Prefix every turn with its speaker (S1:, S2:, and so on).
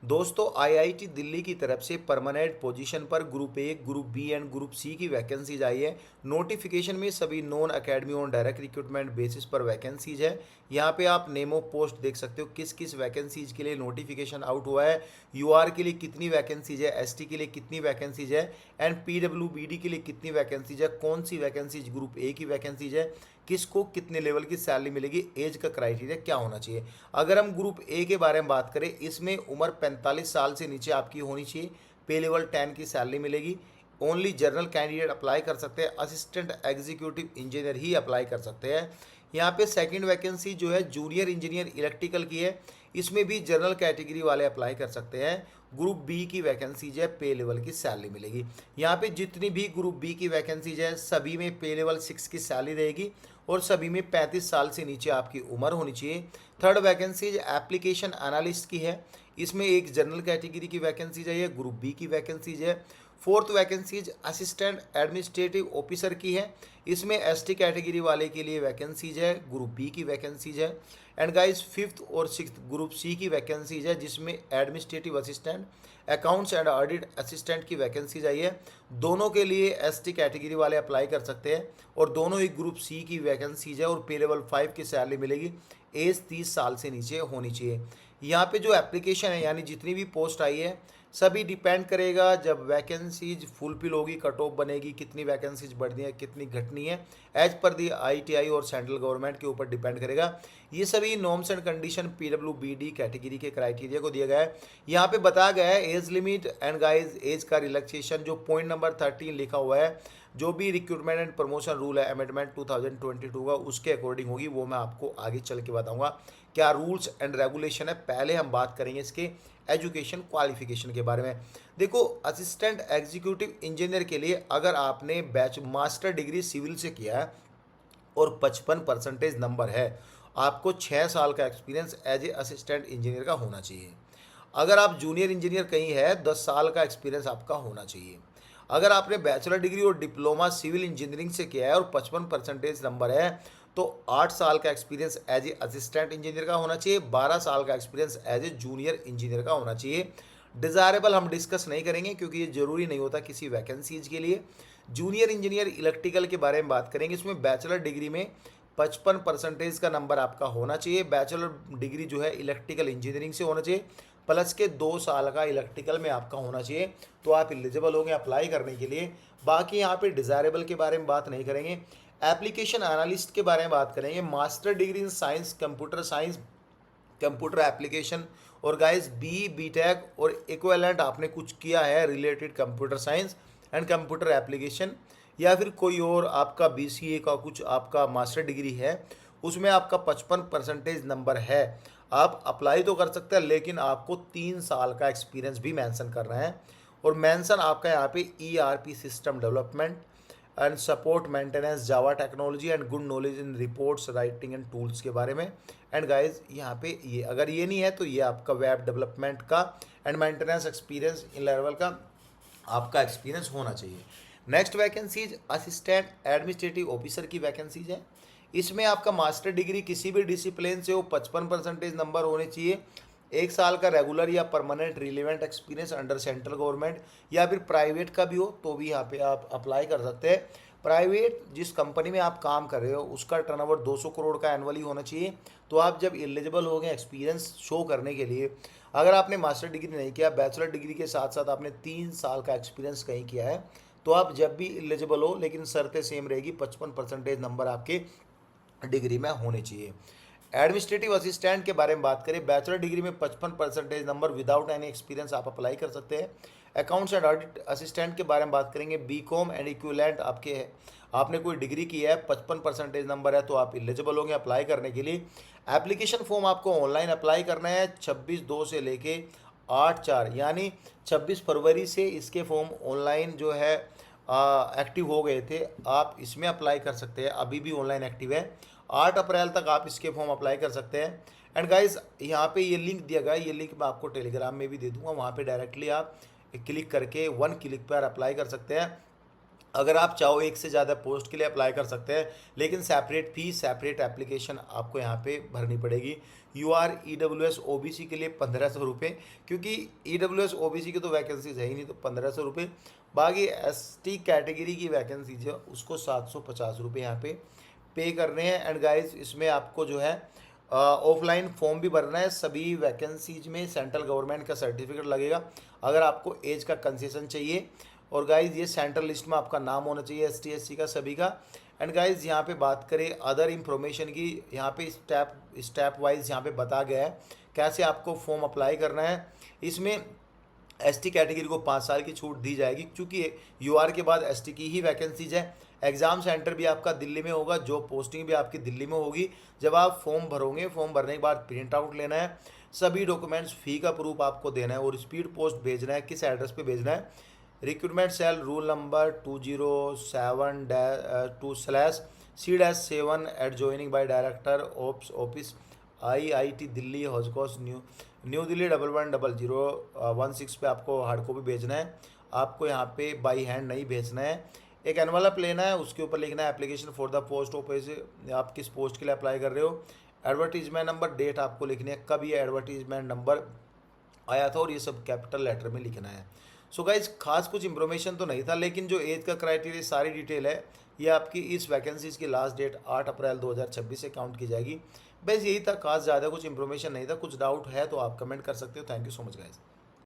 S1: दोस्तों आईआईटी दिल्ली की तरफ से परमानेंट पोजीशन पर group A, group B and group C की वैकेंसीज आई है। नोटिफिकेशन में सभी non academy on direct recruitment basis पर वैकेंसीज है। यहाँ पे आप नेम ऑफ पोस्ट देख सकते हो किस किस वैकेंसीज के लिए नोटिफिकेशन आउट हुआ है। यूआर के लिए कितनी वैकेंसीज है, एसटी के लिए कितनी वैकेंसीज है एंड पीडब्ल्यूबीडी के लिए कितनी वैकेंसीज है, कौन सी वैकेंसीज ग्रुप ए की वैकेंसीज है, किसको कितने लेवल की सैलरी मिलेगी, एज का क्राइटेरिया क्या होना चाहिए। अगर हम ग्रुप ए के बारे में बात करें, इसमें उम्र 45 साल से नीचे आपकी होनी चाहिए। पे लेवल 10 की सैलरी मिलेगी। ओनली जनरल कैंडिडेट अप्लाई कर सकते हैं, असिस्टेंट एग्जीक्यूटिव इंजीनियर ही अप्लाई कर सकते हैं। यहाँ पे सेकंड वैकेंसी जो है जूनियर इंजीनियर इलेक्ट्रिकल की है। इसमें भी जनरल कैटेगरी वाले अप्लाई कर सकते हैं। ग्रुप बी की वैकेंसीज है, पे लेवल की सैलरी मिलेगी। यहाँ पे जितनी भी ग्रुप बी की वैकेंसीज है सभी में पे लेवल 6 की सैलरी रहेगी और सभी में 35 साल से नीचे आपकी उम्र होनी चाहिए। थर्ड वैकेंसीज एप्लीकेशन एनालिस्ट की है। इसमें एक जनरल कैटेगरी की वैकेंसीज है, ये ग्रुप बी की वैकेंसीज है। Fourth vacancies assistant administrative officer की है। इसमें एसटी कैटेगरी वाले के लिए वैकेंसीज है, ग्रुप बी की वैकेंसीज है। एंड गाइस फिफ्थ और सिक्स्थ ग्रुप सी की वैकेंसीज है, जिसमें administrative assistant, accounts and audit assistant की वैकेंसीज आई है। दोनों के लिए एसटी कैटेगरी वाले अप्लाई कर सकते हैं और दोनों ही ग्रुप सी की वैकेंसीज है और पे लेवल 5 की सैलरी मिलेगी। एज 30 साल से नीचे होनी चाहिए। यहाँ पे जो एप्लीकेशन है यानी जितनी भी पोस्ट आई है सभी डिपेंड करेगा जब वैकेंसीज फुलफिल होगी, कट ऑफ बनेगी, कितनी वैकेंसीज बढ़नी है कितनी घटनी है, एज पर दी आईटीआई और सेंट्रल गवर्नमेंट के ऊपर डिपेंड करेगा। ये सभी नॉर्म्स एंड कंडीशन पीडब्ल्यूबीडी कैटेगरी के क्राइटेरिया को दिया गया है। यहाँ पे बताया गया है age limit and guys age का रिलैक्सेशन जो पॉइंट नंबर 13 लिखा हुआ है, जो भी रिक्रूटमेंट एंड प्रमोशन रूल है अमेंडमेंट 2022 का उसके अकॉर्डिंग होगी, वो मैं आपको आगे चल के बताऊंगा क्या रूल्स एंड रेगुलेशन है। पहले हम बात करेंगे इसके एजुकेशन क्वालिफिकेशन के बारे में। देखो असिस्टेंट एग्जीक्यूटिव इंजीनियर के लिए अगर आपने मास्टर डिग्री सिविल से किया है और 55% नंबर है, आपको 6 साल का experience as a assistant engineer का होना चाहिए। अगर आप जूनियर इंजीनियर कहीं है 10 साल का एक्सपीरियंस आपका होना चाहिए। अगर आपने बैचलर डिग्री और डिप्लोमा सिविल इंजीनियरिंग से किया है और 55% नंबर है तो 8 साल का experience as a assistant engineer का होना चाहिए, 12 साल का experience as a junior engineer का होना चाहिए। डिज़ायरेबल हम डिस्कस नहीं करेंगे क्योंकि ये जरूरी नहीं होता किसी वैकेंसीज के लिए। जूनियर इंजीनियर इलेक्ट्रिकल के बारे में बात करेंगे, इसमें बैचलर डिग्री में 55% का नंबर आपका होना चाहिए। बैचलर डिग्री जो है इलेक्ट्रिकल इंजीनियरिंग से होना चाहिए, प्लस के 2 साल का इलेक्ट्रिकल में आपका होना चाहिए, तो आप एलिजिबल होंगे अप्लाई करने के लिए। बाकी यहाँ पे डिज़ायरेबल के बारे में बात नहीं करेंगे। एप्लीकेशन एनालिस्ट के बारे में बात करेंगे, master degree in science computer science computer application और गाइस बी टेक और इक्विवेलेंट आपने कुछ किया है related computer science and computer application, या फिर कोई और आपका बीसीए का कुछ आपका मास्टर डिग्री है उसमें आपका 55% नंबर है, आप अप्लाई तो कर सकते हैं लेकिन आपको 3 साल का एक्सपीरियंस भी मेंशन करना है। और मेंशन आपका यहाँ पे ERP system development and support maintenance Java technology and good knowledge in reports writing and tools के बारे में। एंड गाइज यहाँ पे ये अगर ये नहीं है तो ये आपका वेब डेवलपमेंट का and maintenance experience in level का आपका एक्सपीरियंस होना चाहिए। Next vacancies assistant administrative officer की वैकेंसीज है। इसमें आपका मास्टर डिग्री किसी भी डिसिप्लिन से हो, 55% नंबर होने चाहिए, 1 साल का रेगुलर या permanent relevant experience under central government या फिर प्राइवेट का भी हो तो भी यहाँ पे आप अप्लाई कर सकते हैं। प्राइवेट जिस कंपनी में आप काम कर रहे हो उसका टर्नओवर 200 करोड़ का एनुअली होना चाहिए, तो आप जब एलिजिबल हो गए एक्सपीरियंस शो करने के लिए। अगर आपने मास्टर डिग्री नहीं किया, बैचलर डिग्री के साथ साथ आपने 3 साल का एक्सपीरियंस कहीं किया है, तो आप जब भी एलिजिबल हो, लेकिन शर्तें सेम रहेगी, 55% नंबर आपके डिग्री में होने चाहिए। एडमिनिस्ट्रेटिव असिस्टेंट के बारे में बात करें, बैचलर डिग्री में 55% नंबर विदाउट एनी एक्सपीरियंस आप अप्लाई कर सकते हैं। अकाउंट्स एंड ऑडिट असिस्टेंट के बारे में बात करेंगे, बीकॉम एंड इक्विवेलेंट आपके है, आपने कोई डिग्री की है, 55% नंबर है तो आप एलिजिबल होंगे अप्लाई करने के लिए। एप्लीकेशन फॉर्म आपको ऑनलाइन अप्लाई करना है 26/2 से लेके 8/4 यानी 26 फरवरी से इसके फॉर्म ऑनलाइन जो है एक्टिव हो गए थे, आप इसमें अप्लाई कर सकते हैं, अभी भी ऑनलाइन एक्टिव है। 8 अप्रैल तक आप इसके फॉर्म अप्लाई कर सकते हैं। एंड गाइज यहाँ पे ये लिंक दिया गया है, ये लिंक मैं आपको टेलीग्राम में भी दे दूंगा, वहाँ पे डायरेक्टली आप क्लिक करके 1 क्लिक पर अप्लाई कर सकते हैं। अगर आप चाहो एक से ज़्यादा पोस्ट के लिए अप्लाई कर सकते हैं, लेकिन सेपरेट फीस सेपरेट एप्लीकेशन आपको यहाँ पे भरनी पड़ेगी। UR EWS OBC के लिए 1500 रुपये, क्योंकि EWS OBC की तो वैकेंसीज है ही नहीं, तो 1500 रुपये। बाकी ST कैटेगरी की वैकेंसीज है उसको 750 रुपये यहाँ पे करने हैं। एंड गाइस इसमें आपको जो है ऑफलाइन फॉर्म भी भरना है। सभी वैकेंसीज में सेंट्रल गवर्नमेंट का सर्टिफिकेट लगेगा अगर आपको एज का कंसेशन चाहिए। और गाइज ये सेंट्रल लिस्ट में आपका नाम होना चाहिए ST SC का सभी का। एंड गाइज यहाँ पे बात करें अदर इंफॉर्मेशन की, यहाँ पे स्टेप वाइज यहाँ पे बता गया है कैसे आपको फॉर्म अप्लाई करना है। इसमें ST कैटेगरी को 5 साल की छूट दी जाएगी, क्योंकि UR के बाद ST की ही वैकेंसीज है। एग्ज़ाम सेंटर भी आपका दिल्ली में होगा, जॉब पोस्टिंग भी आपकी दिल्ली में होगी। जब आप फॉर्म भरोगे, फॉर्म भरने के बाद प्रिंट आउट लेना है, सभी डॉक्यूमेंट्स, फ़ी का प्रूफ आपको देना है और स्पीड पोस्ट भेजना है। किस एड्रेस पे भेजना है? Recruitment cell rule number 207/2/C-7 adjoining by director office IIT Delhi हॉजकोस new Delhi 110016 पे आपको हार्ड कॉपी भेजना है। आपको यहाँ पे बाई हैंड नहीं भेजना है। एक एनवलप लेना है, उसके ऊपर लिखना है application for the post office, आप किस पोस्ट के लिए अप्लाई कर रहे हो। एडवर्टीजमेंट नंबर, डेट आपको लिखनी है, कब ये एडवर्टीजमेंट नंबर आया था, और ये सब कैपिटल लेटर में लिखना है। सो गाइज खास कुछ इंफॉर्मेशन तो नहीं था, लेकिन जो एज का क्राइटेरिया सारी डिटेल है ये आपकी इस वैकेंसीज की लास्ट डेट 8 अप्रैल 2026 से काउंट की जाएगी। बस यही था, खास ज़्यादा कुछ इंफॉर्मेशन नहीं था। कुछ डाउट है तो आप कमेंट कर सकते हो। Thank you so much guys.